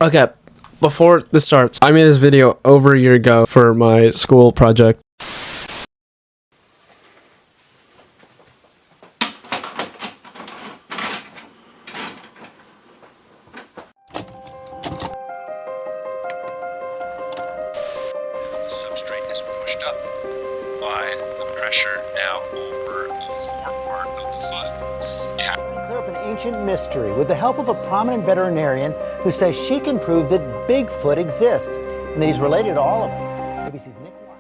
Okay, before this starts, I made this video over a year ago for my school project. If the substrate is pushed up by the pressure now over the forepart of the foot, you have Clear up an ancient mystery with the help of a prominent veterinarian who says she can prove that Bigfoot exists and that he's related to all of us. ABC's Nick Watt.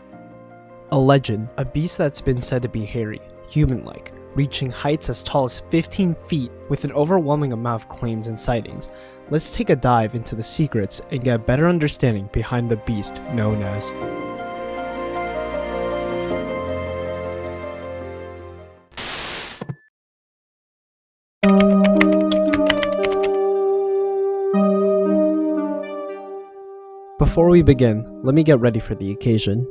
A legend, a beast that's been said to be hairy, human-like, reaching heights as tall as 15 feet with an overwhelming amount of claims and sightings. Let's take a dive into the secrets and get a better understanding behind the beast known as Before we begin, let me get ready for the occasion.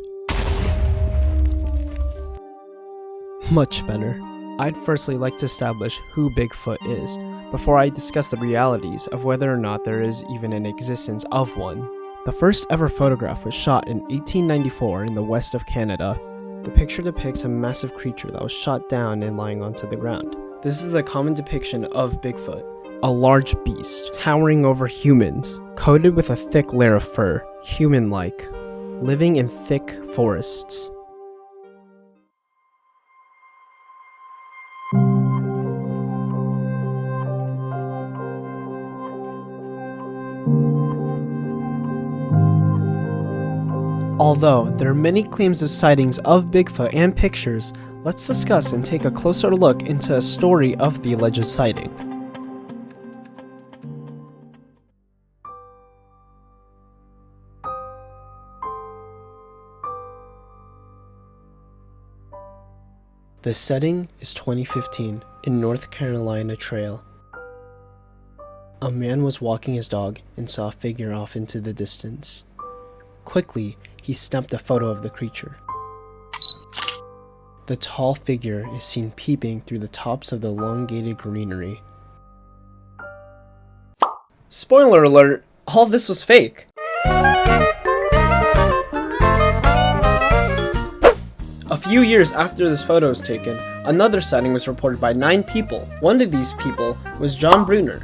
Much better. I'd firstly like to establish who Bigfoot is, before I discuss the realities of whether or not there is even an existence of one. The first ever photograph was shot in 1894 in the west of Canada. The picture depicts a massive creature that was shot down and lying onto the ground. This is a common depiction of Bigfoot, a large beast, towering over humans, coated with a thick layer of fur, human-like, living in thick forests. Although there are many claims of sightings of Bigfoot and pictures, let's discuss and take a closer look into a story of the alleged sighting. The setting is 2015 in North Carolina Trail. A man was walking his dog and saw a figure off into the distance. Quickly, he snapped a photo of the creature. The tall figure is seen peeping through the tops of the elongated greenery. Spoiler alert, all this was fake. A few years after this photo was taken, another sighting was reported by 9 people. One of these people was John Bruner,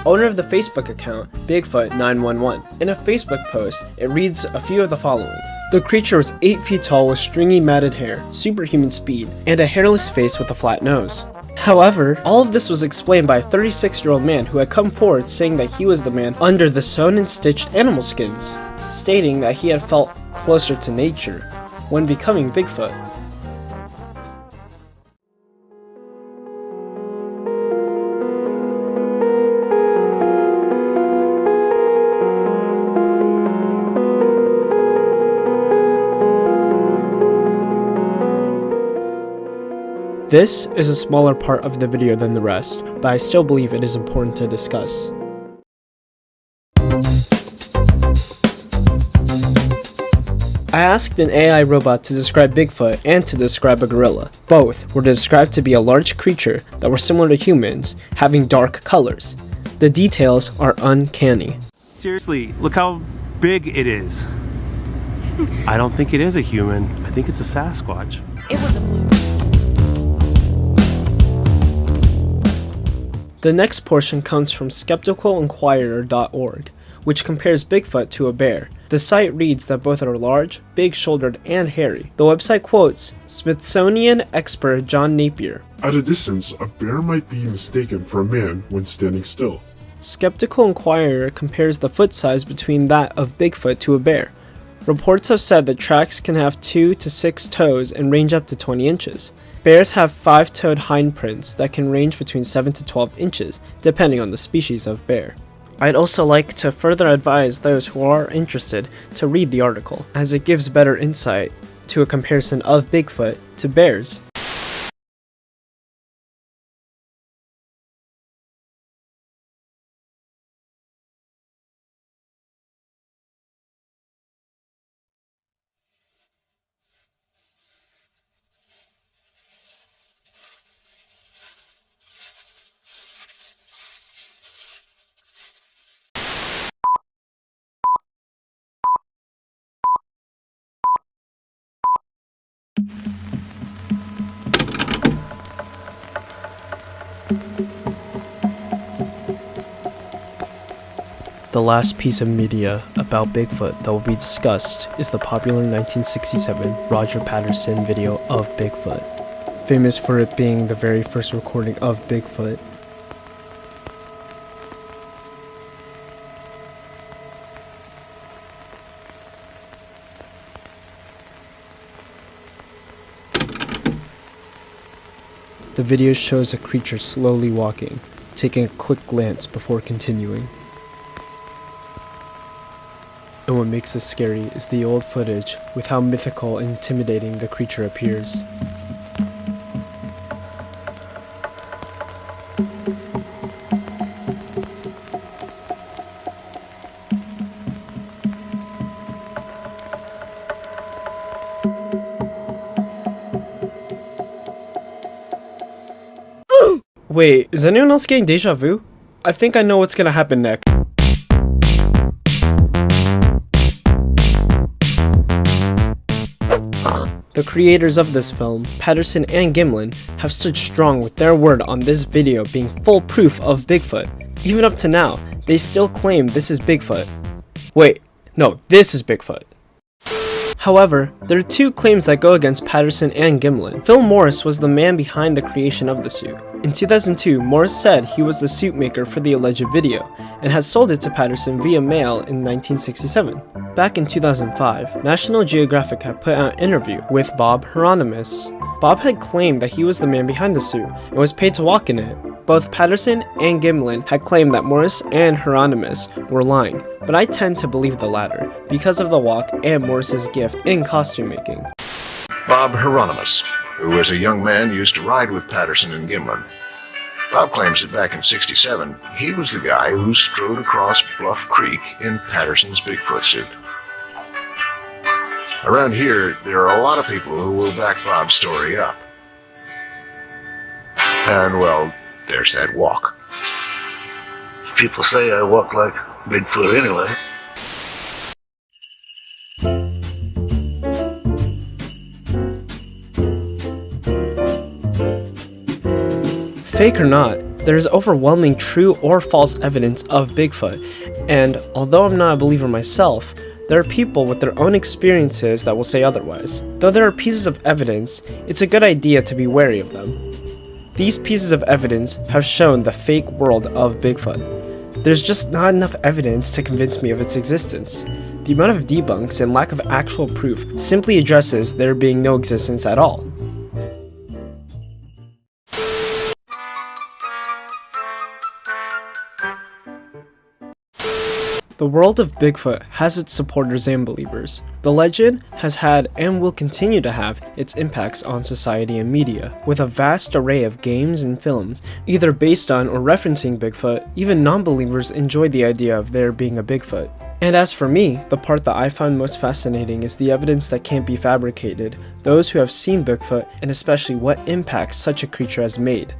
owner of the Facebook account Bigfoot 911. In a Facebook post, it reads a few of the following. The creature was 8 feet tall with stringy matted hair, superhuman speed, and a hairless face with a flat nose. However, all of this was explained by a 36-year-old man who had come forward saying that he was the man under the sewn and stitched animal skins, stating that he had felt closer to nature when becoming Bigfoot. This is a smaller part of the video than the rest, but I still believe it is important to discuss. I asked an AI robot to describe Bigfoot and to describe a gorilla. Both were described to be a large creature that were similar to humans, having dark colors. The details are uncanny. Seriously, look how big it is. I don't think it is a human. I think it's a sasquatch. It was a blue. The next portion comes from skepticalinquirer.org, which compares Bigfoot to a bear. The site reads that both are large, big-shouldered, and hairy. The website quotes Smithsonian expert John Napier. At a distance, a bear might be mistaken for a man when standing still. Skeptical Inquirer compares the foot size between that of Bigfoot to a bear. Reports have said that tracks can have 2 to 6 toes and range up to 20 inches. Bears have 5-toed hindprints that can range between 7 to 12 inches, depending on the species of bear. I'd also like to further advise those who are interested to read the article, as it gives better insight to a comparison of Bigfoot to bears. The last piece of media about Bigfoot that will be discussed is the popular 1967 Roger Patterson video of Bigfoot, famous for it being the very first recording of Bigfoot. The video shows a creature slowly walking, taking a quick glance before continuing. And what makes this scary is the old footage with how mythical and intimidating the creature appears. Wait, is anyone else getting deja vu? I think I know what's gonna happen next. The creators of this film, Patterson and Gimlin, have stood strong with their word on this video being full proof of Bigfoot. Even up to now, they still claim this is Bigfoot. Wait, no, this is Bigfoot. However, there are two claims that go against Patterson and Gimlin. Phil Morris was the man behind the creation of the suit. In 2002, Morris said he was the suit maker for the alleged video, and had sold it to Patterson via mail in 1967. Back in 2005, National Geographic had put out an interview with Bob Hieronymus. Bob had claimed that he was the man behind the suit, and was paid to walk in it. Both Patterson and Gimlin had claimed that Morris and Hieronymus were lying, but I tend to believe the latter, because of the walk and Morris's gift in costume making. Bob Hieronymus, who as a young man used to ride with Patterson and Gimlin. Bob claims that back in '67, he was the guy who strode across Bluff Creek in Patterson's Bigfoot suit. Around here, there are a lot of people who will back Bob's story up. And well, there's that walk. People say I walk like Bigfoot anyway. Fake or not, there is overwhelming true or false evidence of Bigfoot, and although I'm not a believer myself, there are people with their own experiences that will say otherwise. Though there are pieces of evidence, it's a good idea to be wary of them. These pieces of evidence have shown the fake world of Bigfoot. There's just not enough evidence to convince me of its existence. The amount of debunks and lack of actual proof simply addresses there being no existence at all. The world of Bigfoot has its supporters and believers. The legend has had and will continue to have its impacts on society and media, with a vast array of games and films either based on or referencing Bigfoot. Even non-believers enjoy the idea of there being a Bigfoot. And as for me, the part that I find most fascinating is the evidence that can't be fabricated, those who have seen Bigfoot, and especially what impacts such a creature has made.